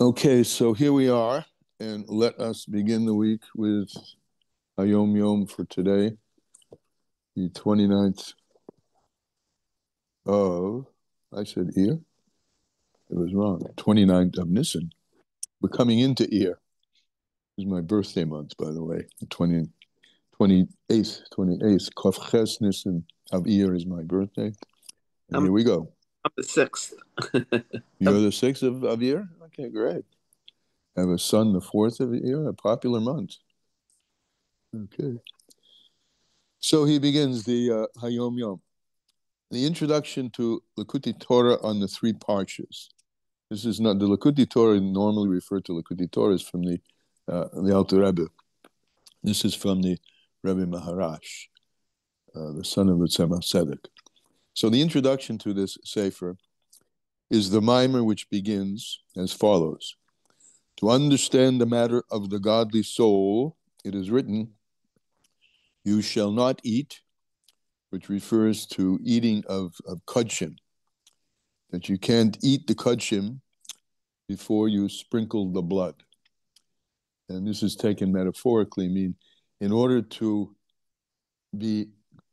Okay, so here we are, and let us begin the week with Hayom Yom for today, the 29th of, I said Iyar, it was wrong, 29th of Nisan. We're coming into Iyar. This is my birthday month, by the way, the 28th, Kof Ches Nisan of Iyar is my birthday. And I'm here we go. I'm the sixth. You're the 6th of Iyar? Okay, great. I have a son, the 4th of Iyar, a popular month. Okay. So he begins the Hayom Yom. The introduction to Likkutei Torah on the three parshas. This is not the Likkutei Torah normally referred to Likkutei Torah is from the Alter Rebbe. This is from the Rebbe Maharash, the son of the Tzemach Tzedek. So the introduction to this sefer is the mimer which begins as follows: To understand the matter of the godly soul, it is written, "You shall not eat," which refers to eating of kodshim, that you can't eat the kodshim before you sprinkle the blood. And this is taken metaphorically, mean in order to be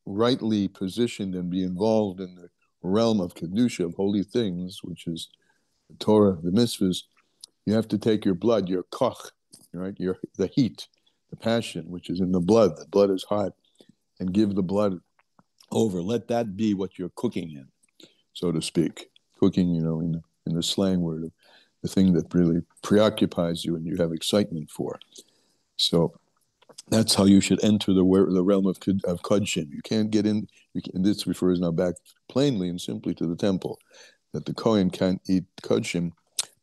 rightly positioned and be involved in the realm of kedusha, of holy things, which is the Torah, the mitzvahs, you have to take your blood, your koch, right, the heat, the passion, which is in the blood. The blood is hot, and give the blood over. Let that be what you're cooking in, so to speak. Cooking, in the slang word of the thing that really preoccupies you and you have excitement for. So that's how you should enter the realm of kodshim. You can't get in. This refers now back plainly and simply to the temple, that the Kohen can't eat kodshim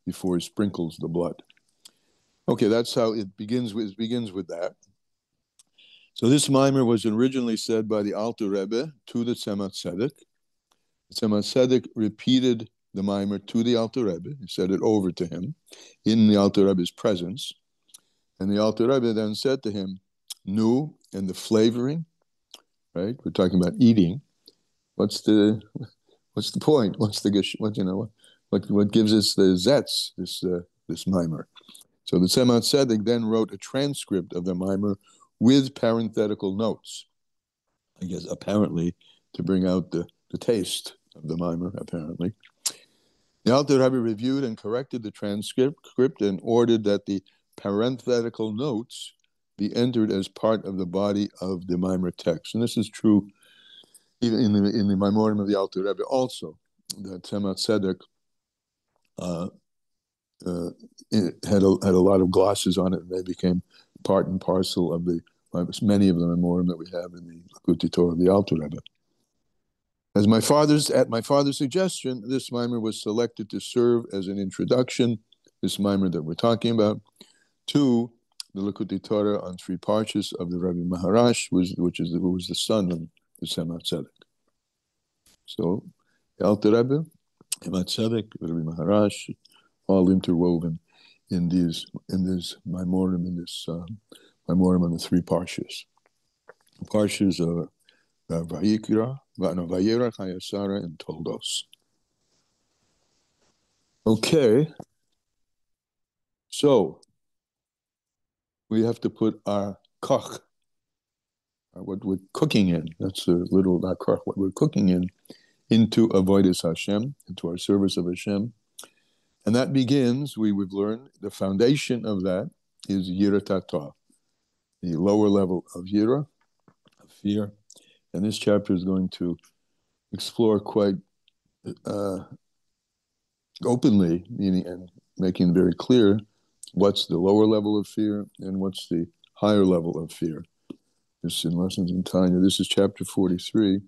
before he sprinkles the blood. Okay, that's how it begins. It begins with that. So this mimer was originally said by the Alter Rebbe to the Tzemach Tzedek. The Tzemach Tzedek repeated the mimer to the Alter Rebbe. He said it over to him in the Alter Rebbe's presence. And the Alter Rebbe then said to him, "Nu, and the flavoring, right? We're talking about eating. What's the point? What gives us the zets? This mimer." So the Tzemach Tzedek then wrote a transcript of the mimer with parenthetical notes. I guess apparently to bring out the taste of the mimer. Apparently, the Alter Rebbe reviewed and corrected the transcript and ordered that the parenthetical notes be entered as part of the body of the mimer text. And this is true even in the Maimorim of the Alter Rebbe also. That Tzemach Tzedek had a lot of glosses on it, and they became part and parcel of many of the Maimorim that we have in the Likkutei Torah of the Alter Rebbe. At my father's suggestion, this mimer was selected to serve as an introduction, this mimer that we're talking about, to the Likkutei Torah on three parshas of the Rebbe Maharash, who was the son of the Tzemach Tzedek. So, the Alter Rebbe, Tzemach Tzedek, Rebbe Maharash, all interwoven in this Maimorim, Maimorim on the three parshas. The parshas of Vayikra, Vayera, Hayasara, and Toldos. Okay, so we have to put our koch, what we're cooking in. That's a little not koch, what we're cooking in, into avodas Hashem, into our service of Hashem. And that begins, we've learned, the foundation of that is Yirat Torah, the lower level of Yira, of fear. And this chapter is going to explore quite openly, meaning and making very clear what's the lower level of fear and what's the higher level of fear. This is in Lessons in Tanya. This is chapter 43,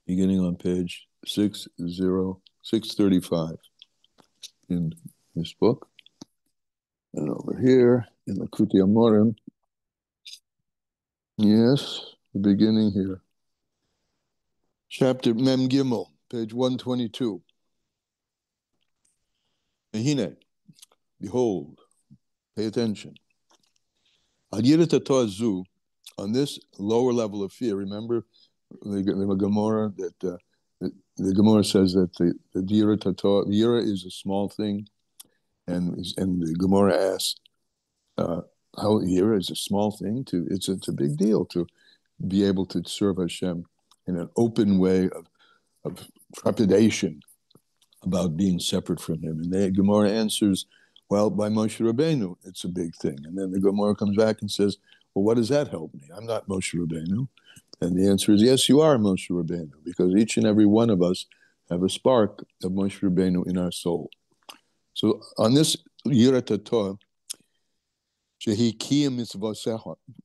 beginning on page 635 in this book. And over here in the Likkutei Amorim, yes, the beginning here. Chapter Mem Gimel, page 122. Mehine, behold, pay attention. Al Yirat Torah zu, on this lower level of fear, remember the Gemara that the Gemara says that the yira is a small thing, and the Gemara asks, how yira is a small thing. It's a big deal to be able to serve Hashem in an open way of trepidation about being separate from Him. And the Gemara answers, well, by Moshe Rabbeinu, it's a big thing. And then the Gemara comes back and says, well, what does that help me? I'm not Moshe Rabbeinu. And the answer is, yes, you are Moshe Rabbeinu, because each and every one of us have a spark of Moshe Rabbeinu in our soul. So on this Yirat Torah, Shehi Kiyam Mitzvos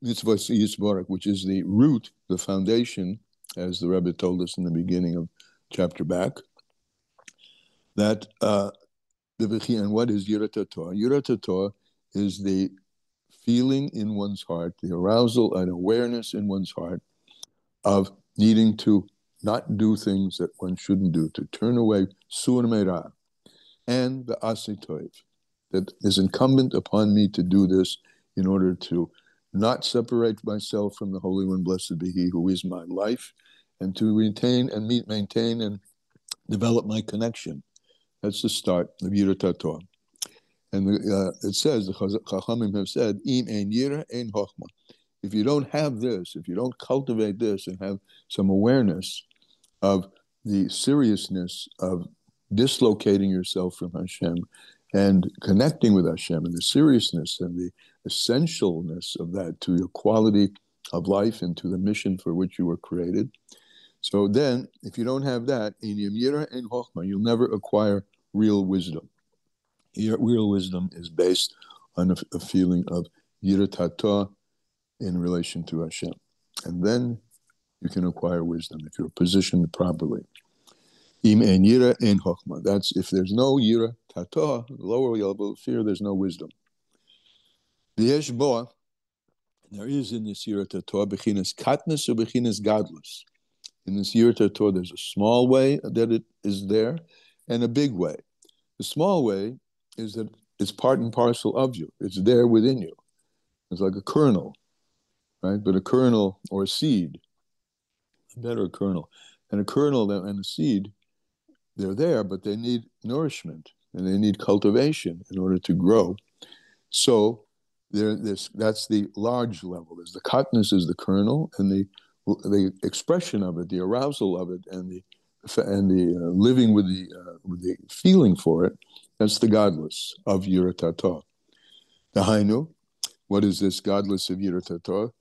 Yisborach, which is the root, the foundation, as the Rebbe told us in the beginning of chapter back, that and what is Yirat Torah? Yirat Torah is the feeling in one's heart, the arousal and awareness in one's heart of needing to not do things that one shouldn't do, to turn away sur meira, and the asitoiv, that is incumbent upon me to do this in order to not separate myself from the Holy One, blessed be He, who is my life, and to retain and maintain and develop my connection. That's the start of Yirat Torah. And it says, the Chachamim have said, Im ein yira, ein chochma. If you don't have this, if you don't cultivate this and have some awareness of the seriousness of dislocating yourself from Hashem and connecting with Hashem, and the seriousness and the essentialness of that to your quality of life and to the mission for which you were created. So then, if you don't have that, you'll never acquire real wisdom. Real wisdom is based on a feeling of Yirat Torah in relation to Hashem. And then you can acquire wisdom if you're positioned properly. Im ein yira, ein chochma. That's if there's no Yirat Torah, lower level of fear, there's no wisdom. V'yesh bo, there is in this Yirat Torah bechinas katnus or bechinas gadlus. In this Yirat Torah, there's a small way that it is there, and a big way. The small way is that it's part and parcel of you. It's there within you. It's like a kernel, right? But a kernel or a seed, better a kernel. And a kernel and a seed, they're there, but they need nourishment and they need cultivation in order to grow. So that's the large level. There's the katnus is the kernel, and the expression of it, the arousal of it, and the living with the feeling for it. That's the godless of Yirat Torah. Dahainu, what is this godless of Yirat Torah?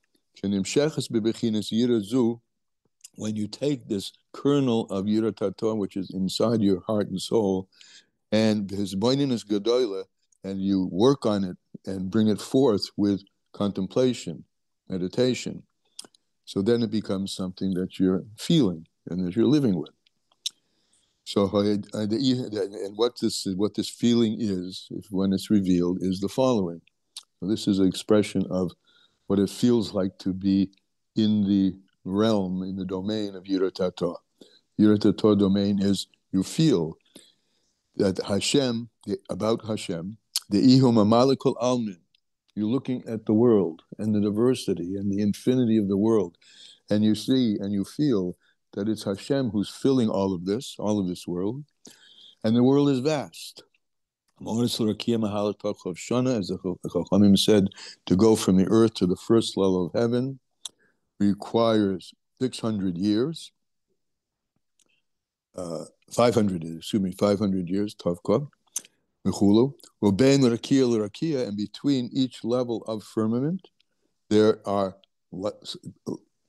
When you take this kernel of Yirat Torah, which is inside your heart and soul, and and you work on it and bring it forth with contemplation, meditation, so then it becomes something that you're feeling and that you're living with. So, and what this feeling is, when it's revealed, is the following. So this is an expression of what it feels like to be in the realm, in the domain of Yirat Torah. Yirat Torah domain is you feel that Hashem, about Hashem, the ihum amalikul almin. You're looking at the world and the diversity and the infinity of the world, and you see and you feel that it's Hashem who's filling all of this world, and the world is vast. As the Chachamim said, to go from the earth to the first level of heaven requires 500 years, Tavkov, and between each level of firmament, there are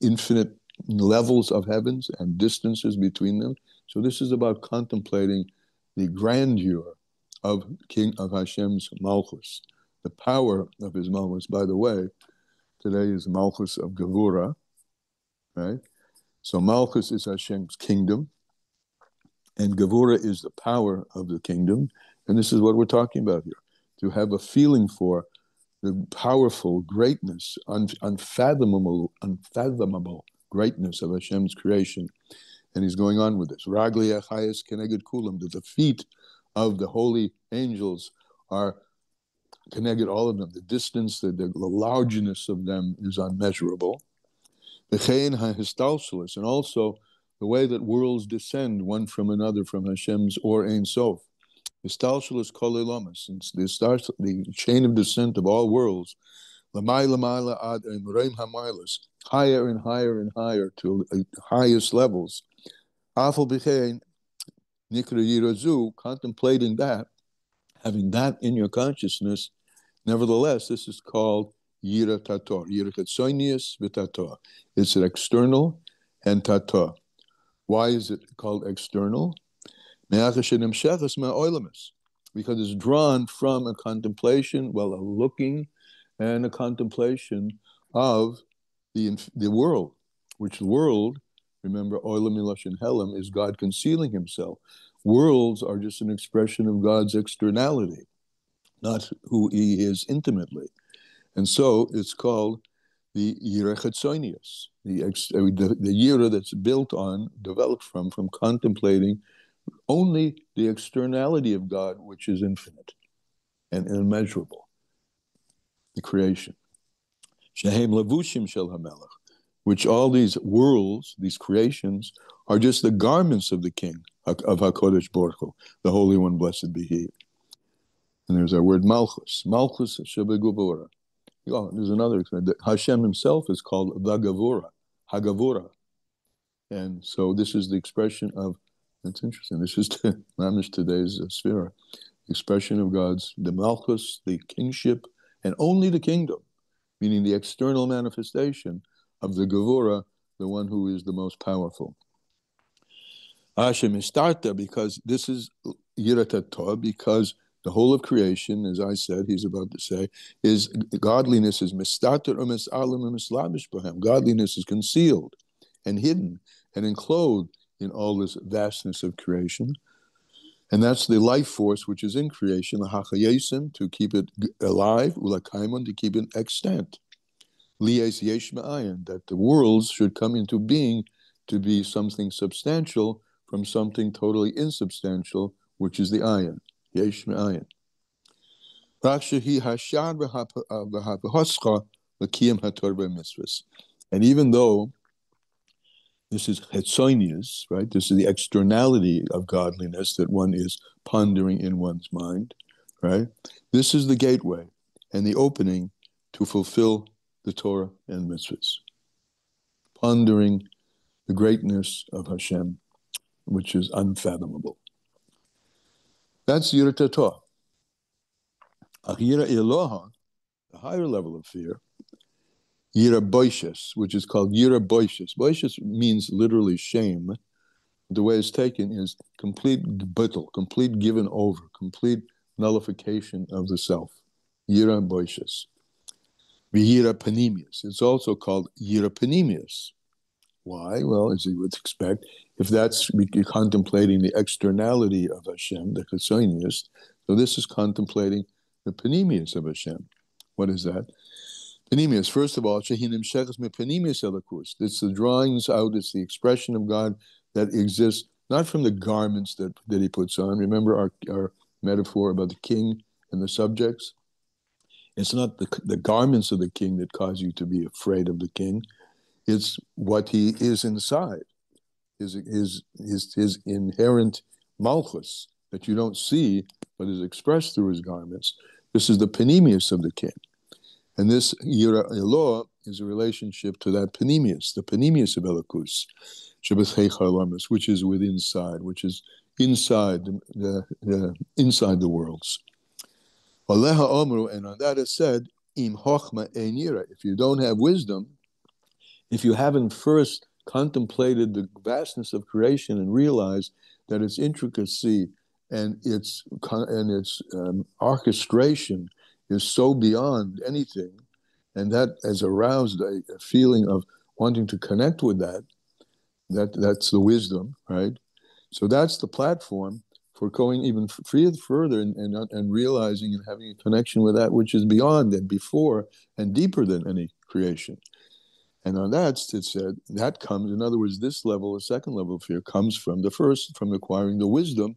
infinite levels of heavens and distances between them. So this is about contemplating the grandeur of Hashem's Malchus, the power of His Malchus. By the way, today is Malchus of Gevura, right? So Malchus is Hashem's kingdom, and Gevura is the power of the kingdom. And this is what we're talking about here, to have a feeling for the powerful greatness, unfathomable greatness of Hashem's creation. And he's going on with this. Ragli achayes keneged kulam, that the feet of the holy angels are keneged all of them. The distance, the largeness of them is unmeasurable. V'chein hahistalshalis, and also the way that worlds descend one from another from Hashem's Or Ein Sof. Istalshalos Kol Elamas, since the chain of descent of all worlds, Lamayla ad Emreim Hamaylas, higher and higher and higher to the highest levels. Afal B'chein Nikra Yirazu, contemplating that, having that in your consciousness, nevertheless, this is called Yira Tator, Yira Katsonius V'Tator. It's an external and Tator. Why is it called external? Because it's drawn from a contemplation, well, a looking and a contemplation of the world, which the world, remember, Olam Milosh and Helam, is God concealing himself. Worlds are just an expression of God's externality, not who he is intimately. And so it's called the Yira Chatzonius, the Yira that's built on, developed from contemplating only the externality of God, which is infinite and immeasurable, the creation. Shehem levushim shel hamelech, which all these worlds, these creations, are just the garments of the King, of HaKodesh Baruch Hu, the Holy One, blessed be He. And there's our word Malchus, Malchus Shebegavura. Oh, there's another, Hashem himself is called the Gavura, Hagavura. And so this is the expression of, that's interesting, this is today's sphere, expression of God's, the Malchus, the kingship, and only the kingdom, meaning the external manifestation of the Gavura, the one who is the most powerful. Hashem Istarta, because this is Yiratator, because the whole of creation, as I said, he's about to say, is godliness is Mistarter or Misalim or Mislabish Bahem. Godliness is concealed and hidden and enclosed in all this vastness of creation. And that's the life force which is in creation, the Hachayesim, to keep it alive, Ulakaimon, to keep it extant. Liyes Yesh Ma'ayin, that the worlds should come into being to be something substantial from something totally insubstantial, which is the ayin, Yesh Ma'ayin. And even though this is Hetzonius, right? This is the externality of godliness that one is pondering in one's mind, right? This is the gateway and the opening to fulfill the Torah and mitzvahs. Pondering the greatness of Hashem, which is unfathomable. That's Yira Tatah. Yira Eloha, the higher level of fear, Yira Boishes, which is called Yira Boishes. Boishes means literally shame. The way it's taken is complete bittul, complete given over, complete nullification of the self. Yira Boishes. Yira Panemius. It's also called Yira Panemius. Why? Well, as you would expect, if that's contemplating the externality of Hashem, the Chesonius, so this is contemplating the Panemius of Hashem. What is that? Panemius, first of all, it's the drawings out, it's the expression of God that exists, not from the garments that he puts on. Remember our metaphor about the king and the subjects? It's not the garments of the king that cause you to be afraid of the king. It's what he is inside, his inherent malchus that you don't see, but is expressed through his garments. This is the panemius of the king. And this Yira Eloah is a relationship to that panemius, the panemius of Elokus, which is within inside, which is inside inside the worlds. And on that is said, Im Chochma Ein Yira. If you don't have wisdom, if you haven't first contemplated the vastness of creation and realized that its intricacy and its orchestration is so beyond anything, and that has aroused a feeling of wanting to connect with that's the wisdom, right? So that's the platform for going even further and realizing and having a connection with that which is beyond and before and deeper than any creation. And on that, it said, that comes, in other words, this level, the second level of fear, comes from the first, from acquiring the wisdom,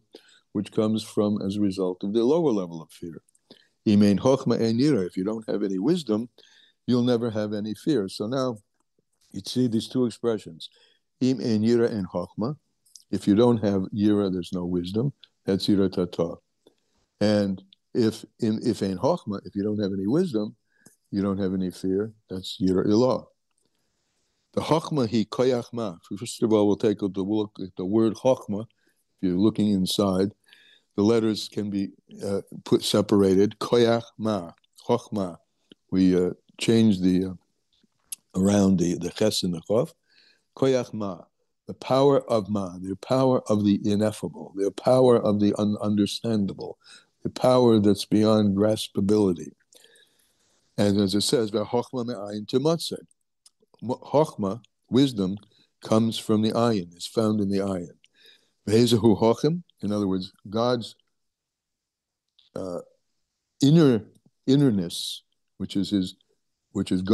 which comes from as a result of the lower level of fear. If you don't have any wisdom, you'll never have any fear. So now you see these two expressions. Im en yira en chokma. If you don't have yira, there's no wisdom. That's yira tata. And if en chokma, if you don't have any wisdom, you don't have any fear. That's yira ilah. The chokma hi koyach ma. First of all, we'll take a look at the word chokma. If you're looking inside, the letters can be put separated. Koyach ma, chokma. We change the around the ches and the chof. Koyach ma, the power of ma, the power of the ineffable, the power of the ununderstandable, the power that's beyond graspability. And as it says, v'chochma me'ayin timotzeh. Chochma, wisdom, comes from the ayin, is found in the ayin. V'hezehu chochem, in other words, God's innerness, which is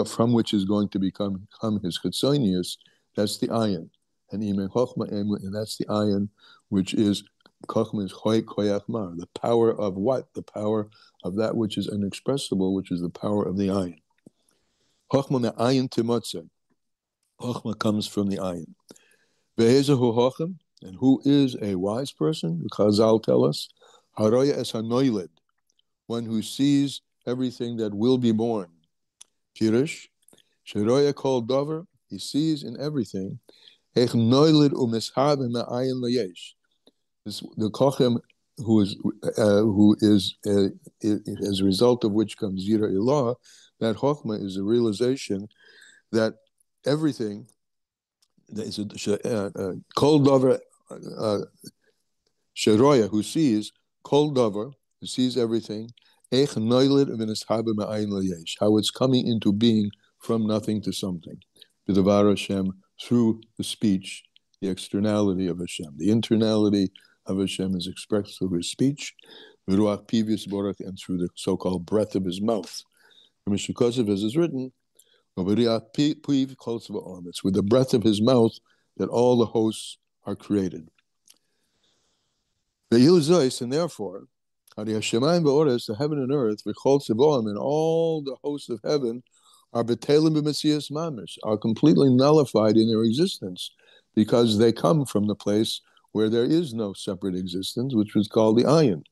from which is going to become his chitzonius. That's the ayin, and imen chochma, and that's the ayin, which is chochma is choy koyach mar, the power of what? The power of that which is inexpressible, which is the power of the ayin. Chochma me ayin timotzeh. Chochma comes from the ayin. Ve'ezehu chochem, and who is a wise person? The Chazal tell us, haroya es hanoiled, one who sees everything that will be born. Pirush, sheroya kol dover, he sees in everything. Ech noiled umeshab me'ayin layesh. The kochem who is as a result of which comes yira ilah. That chokmah is a realization that everything that is kol dover sheroya, who sees kol dover, who sees everything. How it's coming into being from nothing to something. B'davar Hashem, through the speech, the externality of Hashem. The internality of Hashem is expressed through his speech, and through the so-called breath of his mouth. Because of as is written, it's with the breath of his mouth that all the hosts are created. And therefore, the heaven and earth, and all the hosts of heaven are completely nullified in their existence, because they come from the place where there is no separate existence, which was called the ayin.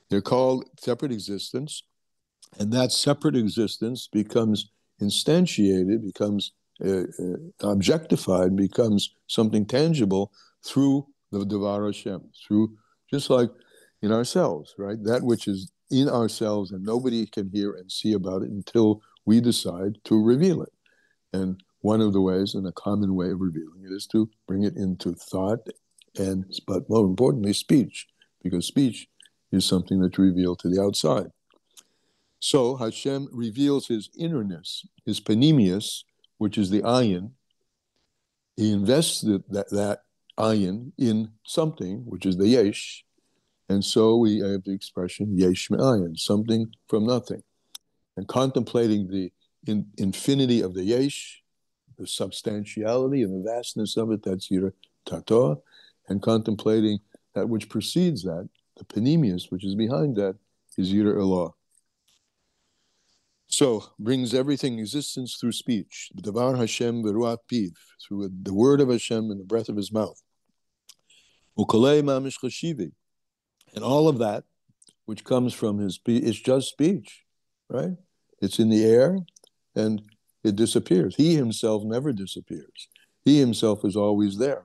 They're called separate existence, and that separate existence becomes instantiated, becomes objectified, becomes something tangible through the Devar Hashem, through just like in ourselves, right? That which is in ourselves and nobody can hear and see about it until we decide to reveal it. And one of the ways, and a common way of revealing it, is to bring it into thought, but more importantly, speech, because speech is something that's revealed to the outside. So Hashem reveals his innerness, his panemius, which is the ayin. He invests that ayin in something, which is the yesh. And so we have the expression yesh me'ayin, something from nothing. And contemplating the infinity of the yesh, the substantiality and the vastness of it, that's yira tata. And contemplating that which precedes that, the panemius, which is behind that, is yira ilah. So, brings everything existence through speech. The Devar Hashem v'ruach piv, through the word of Hashem and the breath of his mouth. Ukolei mamish chashivi. And all of that, which comes from his speech, is just speech, right? It's in the air, and it disappears. He himself never disappears. He himself is always there.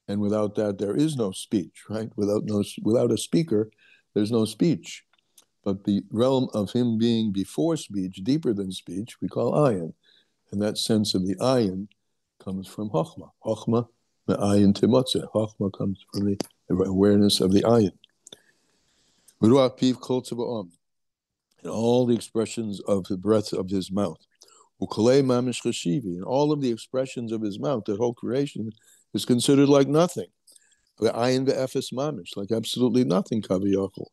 And without that, there is no speech, right? Without a speaker, there's no speech. But the realm of him being before speech, deeper than speech, we call ayin. And that sense of the ayin comes from chochma. Chochma, the ayin timotzeh. Chochma comes from the awareness of the ayin. V'ruach piv kol tzva'om. And all the expressions of the breath of his mouth. Ukolei mamish chashivi. And all of the expressions of his mouth, that whole creation, is considered like nothing. The ayin ve'efes mamish, like absolutely nothing, kaviyachol.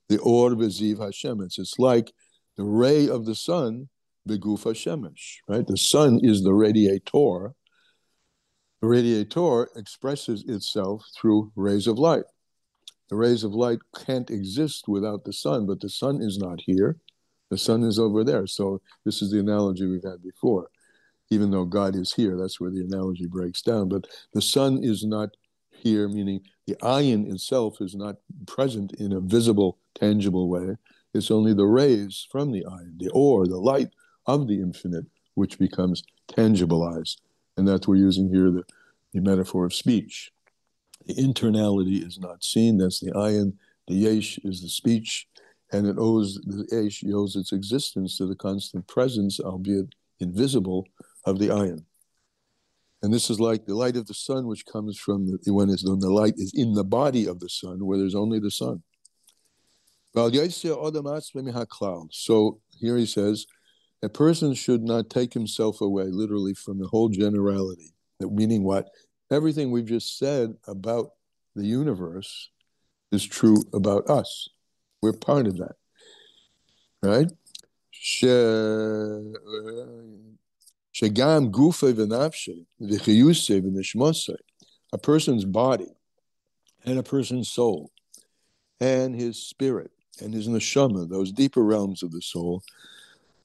The or v'ziv Hashem. It's like the ray of the sun, beguf Hashemesh, right? The sun is the radiator. The radiator expresses itself through rays of light. The rays of light can't exist without the sun, but the sun is not here. The sun is over there. So this is the analogy we've had before. even though God is here. That's where the analogy breaks down. But the sun is not here, meaning the ayin itself is not present in a visible, tangible way. It's only the rays from the ayin, the or, the light of the infinite, which becomes tangibilized. And that's we're using here the metaphor of speech. The internality is not seen. That's the ayin. The yesh is the speech, and the yesh owes its existence to the constant presence, albeit invisible, of the ayin. And this is like the light of the sun, which comes from when the light is in the body of the sun, where there's only the sun. So here he says, a person should not take himself away, literally, from the whole generality. Meaning what? Everything we've just said about the universe is true about us. We're part of that, right? Shegam gufe v'nafshe v'chiyuse v'nishmose. A person's body and a person's soul and his spirit and his neshama, those deeper realms of the soul,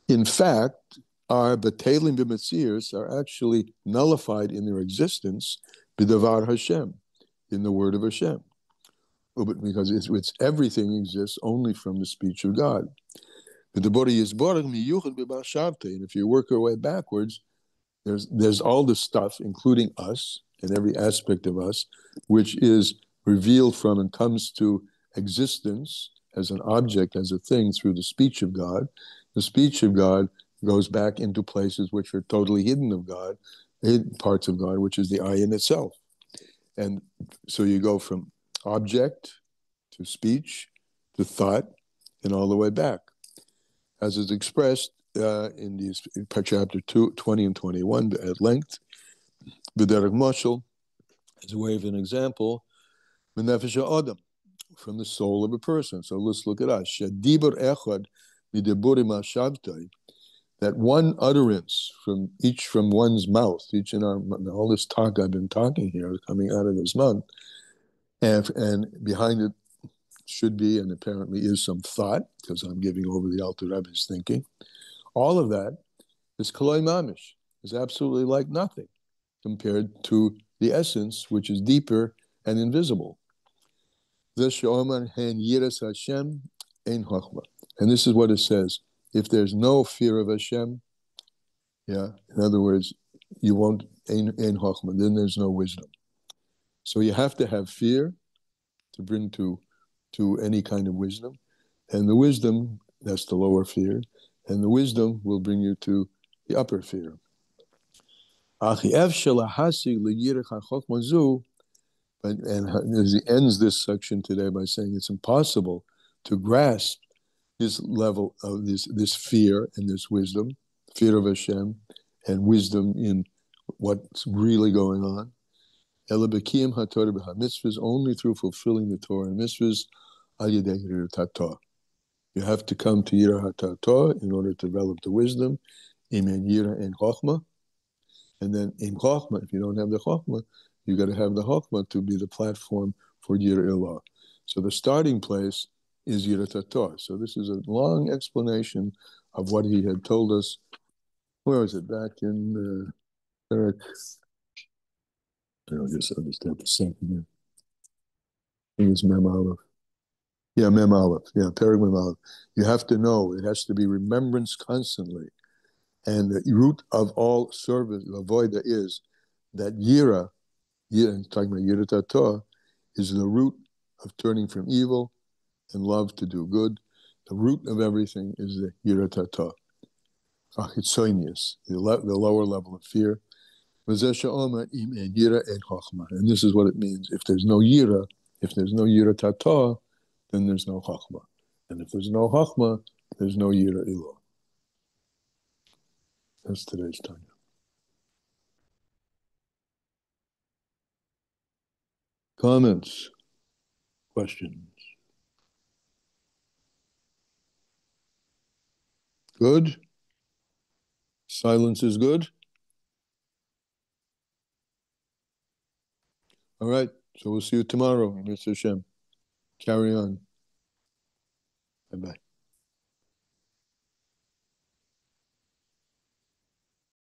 in fact, are batelim b'metzios, are actually nullified in their existence b'davar Hashem, in the word of Hashem, because it's everything exists only from the speech of God. And if you work your way backwards, there's all the stuff, including us and every aspect of us, which is revealed from and comes to existence as an object, as a thing, through the speech of God. The speech of God goes back into places which are totally hidden of God, hidden parts of God, which is the ayin itself. And so you go from object to speech to thought and all the way back, as is expressed in these chapter 20 and 21 at length. B'derech mashal, as a way of an example, b'nefesh ha'adam, from the soul of a person. So let's look at us. Shadibur echad mideburim hashavtai, that one utterance from one's mouth, each in all this talk I've been talking here, coming out of his mouth, and behind it should be, and apparently is, some thought, because I'm giving over the Alter Rebbe's thinking. All of that is kaloi mamish, is absolutely like nothing compared to the essence, which is deeper and invisible. And this is what it says. If there's no fear of Hashem, in other words, you won't, ein chochmah, then there's no wisdom. So you have to have fear to bring to any kind of wisdom. And the wisdom, that's the lower fear, and the wisdom will bring you to the upper fear. And as he ends this section today by saying it's impossible to grasp this level of this fear and this wisdom, fear of Hashem, and wisdom in what's really going on. Mitzvahs, only through fulfilling the Torah and mitzvahs. You have to come to Yirah HaTorah in order to develop the wisdom. Imen Yirah and Chochmah. And then in Chochmah, if you don't have the Chochmah, you got to have the Chochmah to be the platform for Yirah Ilah. So the starting place is Yirah HaTorah. So this is a long explanation of what he had told us. Where was it? Back in Eric. I don't just understand the second here. I think it's Mem Aleph. Yeah, Mem Aleph. Yeah, Perek Mem Aleph. You have to know, it has to be remembrance constantly. And the root of all service, avoida, is that Yira, talking about Yira Torah, is the root of turning from evil and love to do good. The root of everything is the Yira Torah. Achitzoinius, the lower level of fear. And this is what it means. If there's no Yira Torah, then there's no Chachma. And if there's no Chachma, there's no Yira Ilah. That's today's Tanya. Comments? Questions? Good? Silence is good? All right. So we'll see you tomorrow, Mr. Hashem. Carry on. Bye-bye.